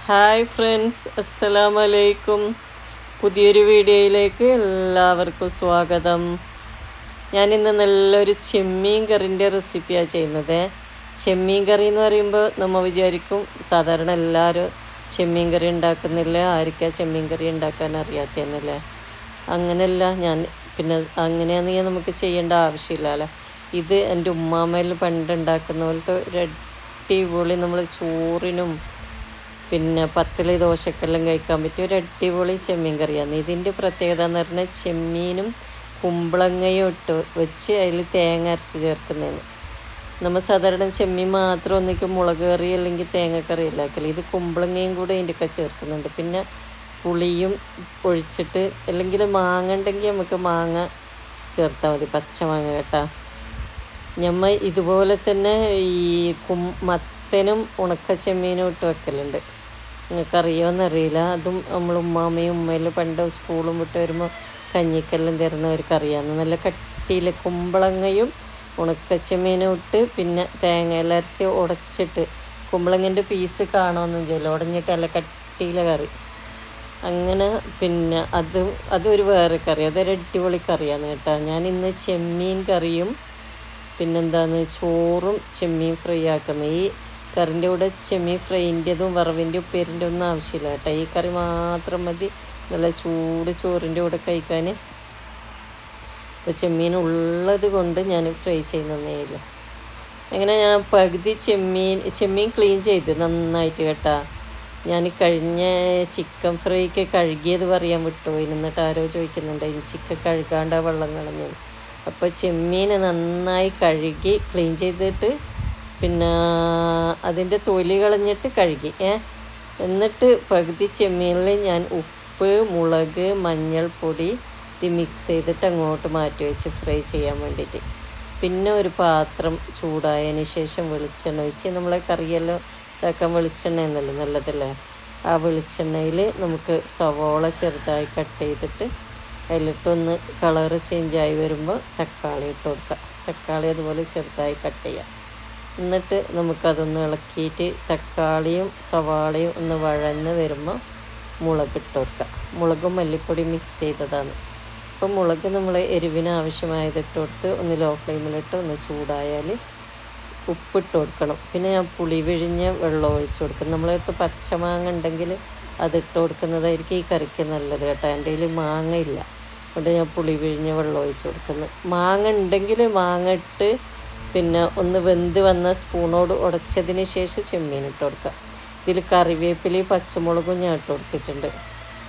Hi friends, അസ്സലാമു അലൈക്കും. പുതിയൊരു വീഡിയോയിലേക്ക് എല്ലാവർക്കും സ്വാഗതം. ഞാനിന്ന് നല്ലൊരു ചെമ്മീൻ കറിൻ്റെ റെസിപ്പിയാണ് ചെയ്യുന്നത്. ചെമ്മീൻ കറി എന്ന് പറയുമ്പോൾ നമ്മൾ വിചാരിക്കും സാധാരണ എല്ലാവരും ചെമ്മീൻ കറി ഉണ്ടാക്കുന്നില്ല, ആർക്കാ ചെമ്മീൻ കറി ഉണ്ടാക്കാൻ അറിയാത്തതെന്നല്ലേ. അങ്ങനെയല്ല, പിന്നെ അങ്ങനെയാണെങ്കിൽ നമുക്ക് ചെയ്യേണ്ട ആവശ്യമില്ലല്ലോ. ഇത് എൻ്റെ ഉമ്മാമ്മയിൽ പണ്ട് ഉണ്ടാക്കുന്ന പോലത്തെ ഒരു അടിപൊളി നമ്മൾ ചോറിനും പിന്നെ പത്തല് ദോശക്കെല്ലാം കഴിക്കാൻ പറ്റിയ ഒരു അടിപൊളി ചെമ്മീൻ കറിയാണ്. ഇതിൻ്റെ പ്രത്യേകത എന്ന് പറഞ്ഞാൽ ചെമ്മീനും കുമ്പളങ്ങയും ഇട്ട് വെച്ച് അതിൽ തേങ്ങ അരച്ച് ചേർക്കുന്നതാണ്. നമ്മൾ സാധാരണ ചെമ്മീൻ മാത്രം ഒന്നിക്കും മുളക് കറി അല്ലെങ്കിൽ തേങ്ങക്കറി ഇല്ലാക്കല്. ഇത് കുമ്പളങ്ങയും കൂടെ ഇതിൻ്റെയൊക്കെ ചേർക്കുന്നുണ്ട്. പിന്നെ പുളിയും ഒഴിച്ചിട്ട്, അല്ലെങ്കിൽ മാങ്ങ ഉണ്ടെങ്കിൽ നമുക്ക് മാങ്ങ ചേർത്താൽ മതി, പച്ചമാങ്ങ കേട്ടോ. ഞമ്മ ഇതുപോലെ തന്നെ ഈ മത്തനും ഉണക്ക ചെമ്മീനും ഇട്ട് വെക്കലുണ്ട്. നിങ്ങൾക്കറിയുമോയെന്നറിയില്ല. അതും നമ്മൾ ഉമ്മാമ്മയും ഉമ്മയിലും പണ്ട് സ്കൂളും വിട്ട് വരുമ്പോൾ കഞ്ഞിക്കെല്ലാം തരുന്ന ഒരു കറിയാണ്. നല്ല കട്ടിയിൽ കുമ്പളങ്ങയും ഉണക്കച്ചെമ്മീനും ഇട്ട് പിന്നെ തേങ്ങയെല്ലാം അരച്ച് ഉടച്ചിട്ട്, കുമ്പളങ്ങൻ്റെ പീസ് കാണുമൊന്നും ചെയ്യില്ല, ഉടഞ്ഞിട്ട് നല്ല കട്ടിയിലെ കറി. അങ്ങനെ പിന്നെ അതൊരു വേറെ കറി, അതൊരു അടിപൊളി കറിയാണ് കേട്ടോ. ഞാനിന്ന് ചെമ്മീൻ കറിയും പിന്നെന്താണ് ചോറും ചെമ്മീൻ ഫ്രൈ ആക്കുന്നത്. ഈ കറിൻ്റെ കൂടെ ചെമ്മീൻ ഫ്രൈൻ്റെതും വറവിൻ്റെ ഉപ്പേരിൻ്റെ ഒന്നും ആവശ്യമില്ല കേട്ടോ. ഈ കറി മാത്രം മതി നല്ല ചൂട് ചോറിൻ്റെ കൂടെ കഴിക്കാൻ. ഇപ്പോൾ ചെമ്മീൻ ഉള്ളത് കൊണ്ട് ഞാൻ ഫ്രൈ ചെയ്യുന്നേയില്ല. അങ്ങനെ ഞാൻ പകുതി ചെമ്മീൻ ക്ലീൻ ചെയ്ത് നന്നായിട്ട് കേട്ടോ. ഞാൻ കഴിഞ്ഞ ചിക്കൻ ഫ്രൈക്ക് കഴുകിയത് പറയാൻ വിട്ടുപോയി. എന്നിട്ട് ആരോ ചോദിക്കുന്നുണ്ട് ചിക്കൻ കഴുകാണ്ട വെള്ളം കളഞ്ഞു. അപ്പോൾ ചെമ്മീൻ നന്നായി കഴുകി ക്ലീൻ ചെയ്തിട്ട് പിന്നെ അതിൻ്റെ തൊലി കളഞ്ഞിട്ട് കഴുകി എന്നിട്ട് പകുതി ചെമ്മീനിൽ ഞാൻ ഉപ്പ്, മുളക്, മഞ്ഞൾപ്പൊടി ഇത് മിക്സ് ചെയ്തിട്ട് അങ്ങോട്ട് മാറ്റി വെച്ച് ഫ്രൈ ചെയ്യാൻ വേണ്ടിയിട്ട്. പിന്നെ ഒരു പാത്രം ചൂടായതിന് ശേഷം വെളിച്ചെണ്ണ ഒഴിച്ച്, നമ്മളെ കറിയെല്ലാം ഇതാക്കാൻ വെളിച്ചെണ്ണ എന്നല്ലേ നല്ലതല്ലേ. ആ വെളിച്ചെണ്ണയിൽ നമുക്ക് സവോള ചെറുതായി കട്ട് ചെയ്തിട്ട് അതിലിട്ടൊന്ന് കളറ് ചേഞ്ചായി വരുമ്പോൾ തക്കാളി ഇട്ട് കൊടുക്കുക. തക്കാളി അതുപോലെ ചെറുതായി കട്ട് ചെയ്യാം. എന്നിട്ട് നമുക്കതൊന്ന് ഇളക്കിയിട്ട് തക്കാളിയും സവാളയും ഒന്ന് വഴന്ന് വരുമ്പോൾ മുളക് ഇട്ട് കൊടുക്കുക. മുളകും മല്ലിപ്പൊടി മിക്സ് ചെയ്തതാണ്. അപ്പോൾ മുളക് നമ്മൾ എരിവിന് ആവശ്യമായത് ഇട്ട് കൊടുത്ത് ഒന്ന് ലോ ഫ്ലെയിമിലിട്ട് ഒന്ന് ചൂടായാൽ ഉപ്പിട്ട് കൊടുക്കണം. പിന്നെ ഞാൻ പുളി വിഴിഞ്ഞ വെള്ളം ഒഴിച്ച് കൊടുക്കും. നമ്മളടുത്ത് പച്ചമാങ്ങ ഉണ്ടെങ്കിൽ അതിട്ട് കൊടുക്കുന്നതായിരിക്കും ഈ കറിക്ക് നല്ലത് കേട്ടോ. എൻ്റെ കയ്യിൽ മാങ്ങ ഇല്ല, അതുകൊണ്ട് ഞാൻ പുളി വിഴിഞ്ഞ വെള്ളം ഒഴിച്ച് കൊടുക്കുന്നത്. മാങ്ങ ഉണ്ടെങ്കിൽ മാങ്ങ ഇട്ട് പിന്നെ ഒന്ന് വെന്ത് വന്ന സ്പൂണോട് ഉടച്ചതിന് ശേഷം ചെമ്മീൻ ഇട്ട് കൊടുക്കുക. ഇതിൽ കറിവേപ്പിലയും പച്ചമുളകും ഞാൻ ഇട്ട് കൊടുത്തിട്ടുണ്ട്.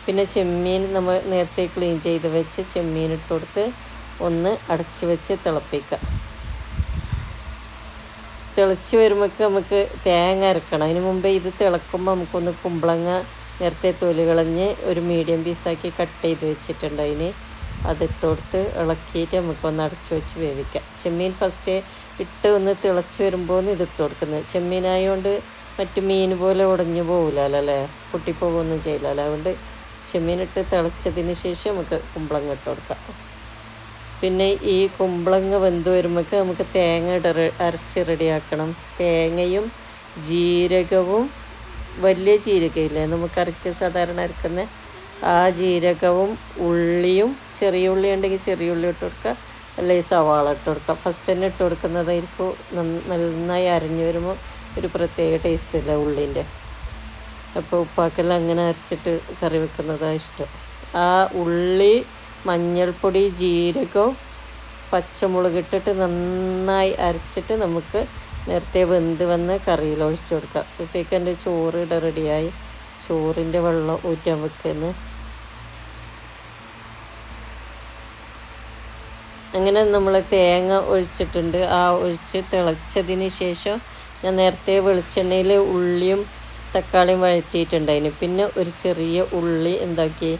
പിന്നെ ചെമ്മീൻ നമ്മൾ നേരത്തെ ക്ലീൻ ചെയ്ത് വെച്ച് ചെമ്മീൻ ഇട്ട് കൊടുത്ത് ഒന്ന് അടച്ച് വെച്ച് തിളപ്പിക്കുക. തിളച്ച് വരുമ്പോൾ നമുക്ക് തേങ്ങ അരക്കണം. അതിന് മുമ്പേ ഇത് തിളക്കുമ്പോൾ നമുക്കൊന്ന് കുമ്പളങ്ങ നേരത്തെ തൊലി കളഞ്ഞ് ഒരു മീഡിയം പീസാക്കി കട്ട് ചെയ്ത് വെച്ചിട്ടുണ്ട്. അതിട്ട് കൊടുത്ത് ഇളക്കിയിട്ട് നമുക്കൊന്ന് അടച്ച് വെച്ച് വേവിക്കാം. ചെമ്മീൻ ഫസ്റ്റ് ഇട്ട് ഒന്ന് തിളച്ച് വരുമ്പോൾ ഇതിട്ട് കൊടുക്കുന്നത്. ചെമ്മീനായതുകൊണ്ട് മറ്റു മീൻ പോലെ ഉടഞ്ഞു പോകില്ലല്ലോ അല്ലേ, പൊട്ടിപ്പോകുകയൊന്നും ചെയ്യില്ലല്ലോ. അതുകൊണ്ട് ചെമ്മീനിട്ട് തിളച്ചതിന് ശേഷം നമുക്ക് കുമ്പളങ്ങ ഇട്ട് കൊടുക്കാം. പിന്നെ ഈ കുമ്പളങ്ങ വെന്ത് വരുമ്പോൾ നമുക്ക് തേങ്ങ അരച്ച് റെഡിയാക്കണം. തേങ്ങയും ജീരകവും, വലിയ ജീരകയില്ലേ നമുക്ക് അരക്ക് സാധാരണ അരക്കുന്ന ആ ജീരകവും ഉള്ളിയും, ചെറിയ ഉള്ളി ഉണ്ടെങ്കിൽ ചെറിയ ഉള്ളി ഇട്ട് കൊടുക്കുക, അല്ലെങ്കിൽ സവാള ഇട്ട് കൊടുക്കുക. ഫസ്റ്റ് തന്നെ ഇട്ട് കൊടുക്കുന്നതായിരിക്കും നന്നായി അരഞ്ഞു വരുമ്പോൾ ഒരു പ്രത്യേക ടേസ്റ്റ് ഇല്ല ഉള്ളീൻ്റെ. അപ്പോൾ ഉപ്പാക്കെല്ലാം അങ്ങനെ അരച്ചിട്ട് കറി വെക്കുന്നതാണ് ഇഷ്ടം. ആ ഉള്ളി, മഞ്ഞൾപ്പൊടി, ജീരകവും പച്ചമുളക് ഇട്ടിട്ട് നന്നായി അരച്ചിട്ട് നമുക്ക് നേരത്തെ വെന്ത് വന്ന് കറിയിൽ ഒഴിച്ചു കൊടുക്കുക. അപ്പോഴത്തേക്ക് എൻ്റെ ചോറ് റെഡിയായി. ചോറിൻ്റെ വെള്ളം ഊറ്റാൻ വെക്കുന്നു. അങ്ങനെ നമ്മൾ തേങ്ങ ഒഴിച്ചിട്ടുണ്ട്. ആ ഒഴിച്ച് തിളച്ചതിന് ശേഷം ഞാൻ നേരത്തെ വെളിച്ചെണ്ണയിൽ ഉള്ളിയും തക്കാളിയും വഴറ്റിയിട്ടുണ്ടായിന്. പിന്നെ ഒരു ചെറിയ ഉള്ളി എന്താക്കി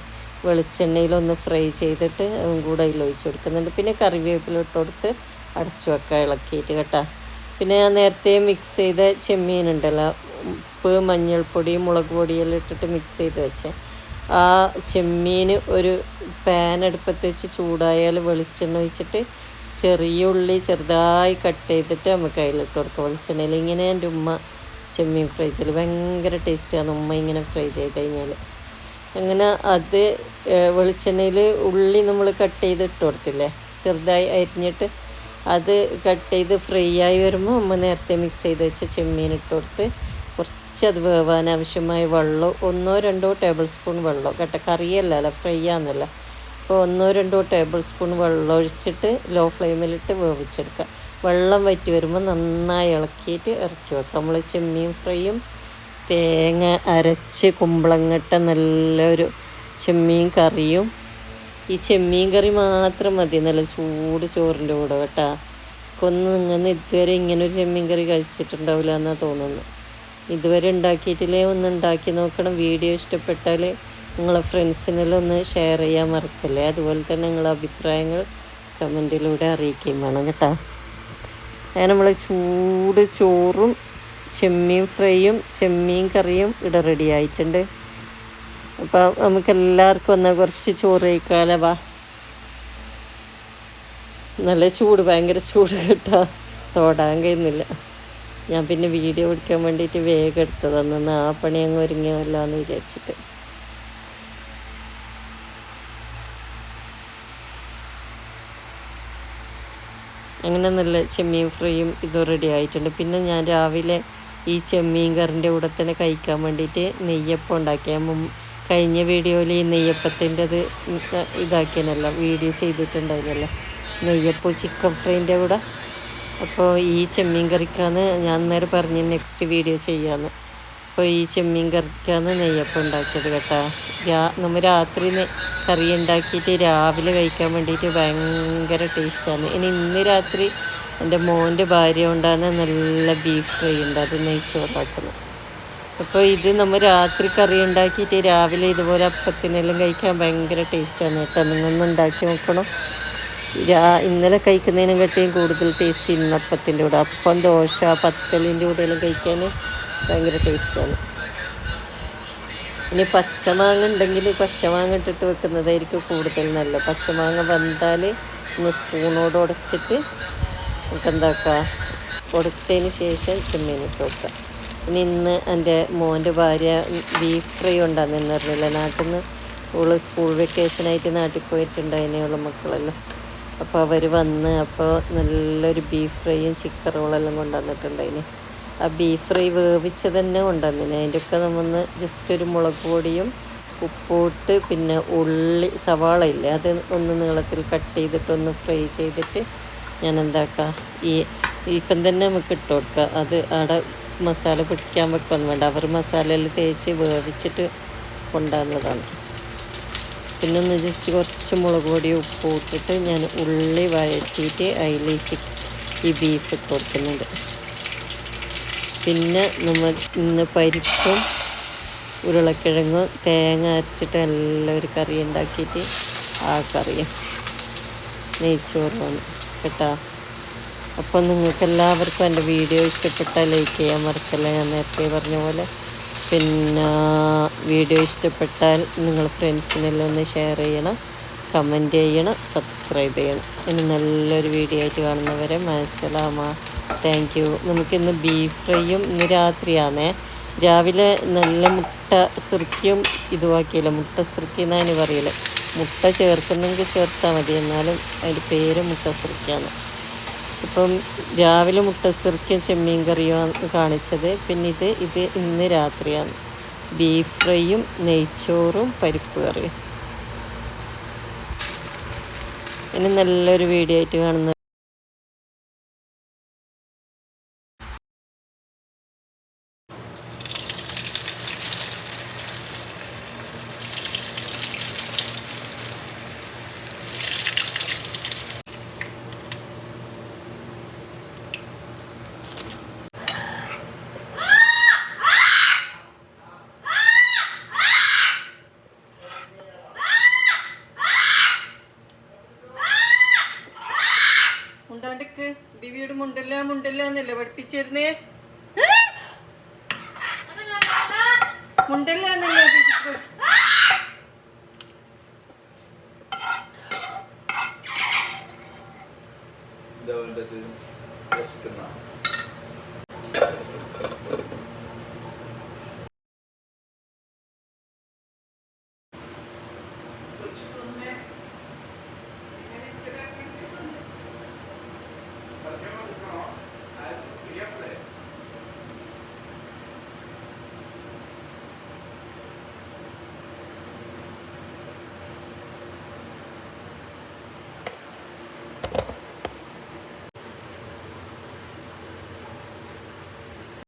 വെളിച്ചെണ്ണയിലൊന്ന് ഫ്രൈ ചെയ്തിട്ട് അതും കൂടെ അതിൽ ഒഴിച്ച് കൊടുക്കുന്നുണ്ട്. പിന്നെ കറിവേപ്പില ഇട്ട് കൊടുത്ത് അടച്ച് വെക്കുക ഇളക്കിയിട്ട് കേട്ടോ. പിന്നെ ഞാൻ നേരത്തെ മിക്സ് ചെയ്ത ചെമ്മീനുണ്ടല്ലോ, ഉപ്പ്, മഞ്ഞൾപ്പൊടി, മുളക് പൊടിയെല്ലാം ഇട്ടിട്ട് മിക്സ് ചെയ്ത് വെച്ചേ ആ ചെമ്മീൻ ഒരു പാൻ അടുപ്പത്ത് വെച്ച് ചൂടായാൽ വെളിച്ചെണ്ണ ഒഴിച്ചിട്ട് ചെറിയ ഉള്ളി ചെറുതായി കട്ട് ചെയ്തിട്ട് നമുക്ക് അതിലിട്ട് കൊടുക്കുക വെളിച്ചെണ്ണയിൽ. ഇങ്ങനെ എൻ്റെ ഉമ്മ ചെമ്മീൻ ഫ്രൈ ചെയ്യൽ ഭയങ്കര ടേസ്റ്റാണ് ഉമ്മ ഇങ്ങനെ ഫ്രൈ ചെയ്ത് കഴിഞ്ഞാൽ. അങ്ങനെ അത് വെളിച്ചെണ്ണയിൽ ഉള്ളി നമ്മൾ കട്ട് ചെയ്ത് ഇട്ട് കൊടുത്തില്ലേ, ചെറുതായി അരിഞ്ഞിട്ട് അത് കട്ട് ചെയ്ത് ഫ്രൈ ആയി വരുമ്പോൾ നമ്മൾ നേരത്തെ മിക്സ് ചെയ്ത് വെച്ച ചെമ്മീൻ ഇട്ട് കൊടുത്ത് കുറച്ച് അത് വേവാൻ ആവശ്യമായ വെള്ളം 1-2 ടേബിൾ സ്പൂൺ വെള്ളം, കറിയല്ല ഫ്രൈ ആണെന്നല്ല. അപ്പോൾ 1-2 ടേബിൾ സ്പൂൺ വെള്ളം ഒഴിച്ചിട്ട് ലോ ഫ്ലെയിമിലിട്ട് വേവിച്ചെടുക്കുക. വെള്ളം വറ്റി വരുമ്പോൾ നന്നായി ഇളക്കിയിട്ട് ഇറക്കി വെക്കുക. നമ്മൾ ചെമ്മീൻ ഫ്രൈയും തേങ്ങ അരച്ച് കുമ്പളങ്ങട്ട നല്ലൊരു ചെമ്മീൻ കറിയും, ഈ ചെമ്മീൻ കറി മാത്രം മതി നല്ല ചൂട് ചോറിൻ്റെ കൂടെ കേട്ടോ. നിങ്ങൾ ഇതുവരെ ഇങ്ങനൊരു ചെമ്മീൻ കറി കഴിച്ചിട്ടുണ്ടാവില്ല എന്നാണ് തോന്നുന്നത്. ഇതുവരെ ഉണ്ടാക്കിയിട്ടില്ലേ, ഒന്ന് ഉണ്ടാക്കി നോക്കണം. വീഡിയോ ഇഷ്ടപ്പെട്ടാൽ നിങ്ങളെ ഫ്രണ്ട്സിനെല്ലാം ഒന്ന് ഷെയർ ചെയ്യാൻ മറക്കല്ലേ. അതുപോലെ തന്നെ നിങ്ങളെ അഭിപ്രായങ്ങൾ കമൻറ്റിലൂടെ അറിയിക്കുകയും വേണം കേട്ടോ. അങ്ങനെ നമ്മൾ ചൂട് ചോറും ചെമ്മീൻ ഫ്രൈയും ചെമ്മീൻ കറിയും ഇവിടെ റെഡി ആയിട്ടുണ്ട്. അപ്പോൾ നമുക്കെല്ലാവർക്കും ഒന്ന് കുറച്ച് ചോറ് കഴിക്കാമല്ലോ. വാ, നല്ല ചൂട്, ഭയങ്കര ചൂട് കേട്ടോ, തൊടാൻ കഴിയുന്നില്ല. ഞാൻ പിന്നെ വീഡിയോ എടുക്കാൻ വേണ്ടിയിട്ട് വേഗം എടുത്തതാണ്, ആ പണി അങ്ങ് ഒരുങ്ങിയല്ലോ എന്ന് വിചാരിച്ചിട്ട്. അങ്ങനെ നല്ല ചെമ്മീൻ ഫ്രൈയും ഇതും റെഡി ആയിട്ടുണ്ട്. പിന്നെ ഞാൻ രാവിലെ ഈ ചെമ്മീൻ കറിൻ്റെ കൂടെ തന്നെ കഴിക്കാൻ വേണ്ടിയിട്ട് നെയ്യപ്പം ഉണ്ടാക്കിയ കഴിഞ്ഞ വീഡിയോയിൽ ഈ നെയ്യപ്പത്തിൻ്റെത് ഇതാക്കിയനല്ലോ, വീഡിയോ ചെയ്തിട്ടുണ്ടായിരുന്നല്ലോ, നെയ്യപ്പം ചിക്കൻ ഫ്രൈൻ്റെ കൂടെ. അപ്പോൾ ഈ ചെമ്മീൻ കറിക്കാന്ന് ഞാൻ അന്നേരം പറഞ്ഞ് നെക്സ്റ്റ് വീഡിയോ ചെയ്യാമെന്ന്. അപ്പോൾ ഈ ചെമ്മീൻ കറിക്കാന്ന് നെയ്യപ്പം ഉണ്ടാക്കിയത് കേട്ടോ. നമ്മൾ രാത്രി കറി ഉണ്ടാക്കിയിട്ട് രാവിലെ കഴിക്കാൻ വേണ്ടിയിട്ട് ഭയങ്കര ടേസ്റ്റാണ്. ഇന്ന് രാത്രി എൻ്റെ മോൻ്റെ ഭാര്യ ഉണ്ടാകുന്ന നല്ല ബീഫ് ഫ്രൈ ഉണ്ട്, അത് നെയ്ച്ചോറാക്കണം. അപ്പോൾ ഇത് നമ്മൾ രാത്രി കറി ഉണ്ടാക്കിയിട്ട് രാവിലെ ഇതുപോലെ അപ്പത്തിനെല്ലാം കഴിക്കാൻ ഭയങ്കര ടേസ്റ്റാണ് കേട്ടോ. നിങ്ങളൊന്ന് ഉണ്ടാക്കി നോക്കണം. ഇന്നലെ കഴിക്കുന്നതിനും കട്ടിയും കൂടുതൽ ടേസ്റ്റ് ഇന്നപ്പത്തിൻ്റെ കൂടെ, അപ്പം ദോശ പത്തലിൻ്റെ കൂടെയെല്ലാം കഴിക്കാൻ ഭയങ്കര ടേസ്റ്റാണ്. ഇനി പച്ചമാങ്ങ ഉണ്ടെങ്കിൽ പച്ചമാങ്ങ ഇട്ടിട്ട് വെക്കുന്നതായിരിക്കും കൂടുതൽ നല്ല. പച്ചമാങ്ങ വെന്താൽ ഒന്ന് സ്പൂണോട് ഉടച്ചിട്ട് നമുക്ക് എന്താക്കാം, ഉടച്ചതിന് ശേഷം ചെമ്മീൻ ഇട്ട് വെക്കാം. പിന്നെ ഇന്ന് എൻ്റെ മോൻ്റെ ഭാര്യ ബീഫ് ഫ്രൈ ഉണ്ടാകുന്നെന്ന് പറഞ്ഞില്ല, നാട്ടിൽ നിന്ന് ഓള് സ്കൂൾ വെക്കേഷനായിട്ട് നാട്ടിൽ പോയിട്ടുണ്ടായിനുള്ള മക്കളെല്ലാം. അപ്പോൾ അവർ വന്ന് അപ്പോൾ നല്ലൊരു ബീഫ് ഫ്രൈയും ചിക്കൻ റോളെല്ലാം കൊണ്ടുവന്നിട്ടുണ്ടായിന്. ആ ബീഫ് ഫ്രൈ വേവിച്ച് തന്നെ കൊണ്ടുവന്നിന്. അതിൻ്റെയൊക്കെ നമ്മൾ ജസ്റ്റ് ഒരു മുളക് പൊടിയും ഉപ്പിട്ട് പിന്നെ ഉള്ളി സവാള ഇല്ലേ അത് ഒന്ന് നീളത്തിൽ കട്ട് ചെയ്തിട്ടൊന്ന് ഫ്രൈ ചെയ്തിട്ട് ഞാൻ എന്താക്കാം, ഇപ്പം തന്നെ നമുക്ക് ഇട്ട് കൊടുക്കുക. അത് അവിടെ മസാല പിടിക്കാൻ വെക്കൊന്നും വേണ്ട, അവർ മസാലയിൽ തേച്ച് വേവിച്ചിട്ട് കൊണ്ടുവന്നതാണ്. പിന്നെ ഒന്ന് ജസ്റ്റ് കുറച്ച് മുളക് പൊടി ഉപ്പ് ഇട്ടിട്ട് ഞാൻ ഉള്ളി വഴറ്റിയിട്ട് അതിൽ ഈ ബീഫ് ഇട്ട് കൊടുക്കുന്നുണ്ട്. പിന്നെ നമ്മൾ ഇന്ന് പരിപ്പും ഉരുളക്കിഴങ്ങും തേങ്ങ അരച്ചിട്ട് നല്ലൊരു കറി ഉണ്ടാക്കിയിട്ട് ആ കറിയും നെയ്ച്ചോറുമാണ് കേട്ടോ. അപ്പോൾ നിങ്ങൾക്ക് എല്ലാവർക്കും എൻ്റെ വീഡിയോ ഇഷ്ടപ്പെട്ടാൽ ലൈക്ക് ചെയ്യാൻ മറക്കല്ല, ഞാൻ നേരത്തെ പറഞ്ഞ പോലെ. പിന്നെ വീഡിയോ ഇഷ്ടപ്പെട്ടാൽ നിങ്ങൾ ഫ്രണ്ട്സിനെല്ലാം ഒന്ന് ഷെയർ ചെയ്യണം, കമൻറ്റ് ചെയ്യണം, സബ്സ്ക്രൈബ് ചെയ്യണം. ഇനി നല്ലൊരു വീഡിയോ ആയിട്ട് കാണുന്നവരെ മഅസ്സലാമ. Thank you. നമുക്കിന്ന് ബീഫ് ഫ്രൈയും ഇന്ന് രാത്രിയാണേ. രാവിലെ നല്ല മുട്ട സിർക്കിയും ഇതുമാക്കിയില്ല, മുട്ട സിർക്കി എന്നാണ് പറയല്. മുട്ട ചേർക്കുന്നെങ്കിൽ ചേർത്താൽ മതി, എന്നാലും അതിൻ്റെ പേര് മുട്ട സിർക്കിയാണ്. ഇപ്പം രാവിലെ മുട്ട സിർക്കിയും ചെമ്മീൻ കറിയും കാണിച്ചത്. പിന്നെ ഇത് ഇന്ന് രാത്രിയാണ് ബീഫ് ഫ്രൈയും നെയ്ച്ചോറും പരിപ്പ് കറിയും. ഇനി നല്ലൊരു വീഡിയോ ആയിട്ട് കാണുന്നത്. മുണ്ടാണ്ടിക്ക് ബിബിയോട് മുണ്ടല്ല എന്നല്ലേ പഠിപ്പിച്ചിരുന്നേ, മുണ്ടല്ല എന്നല്ലേ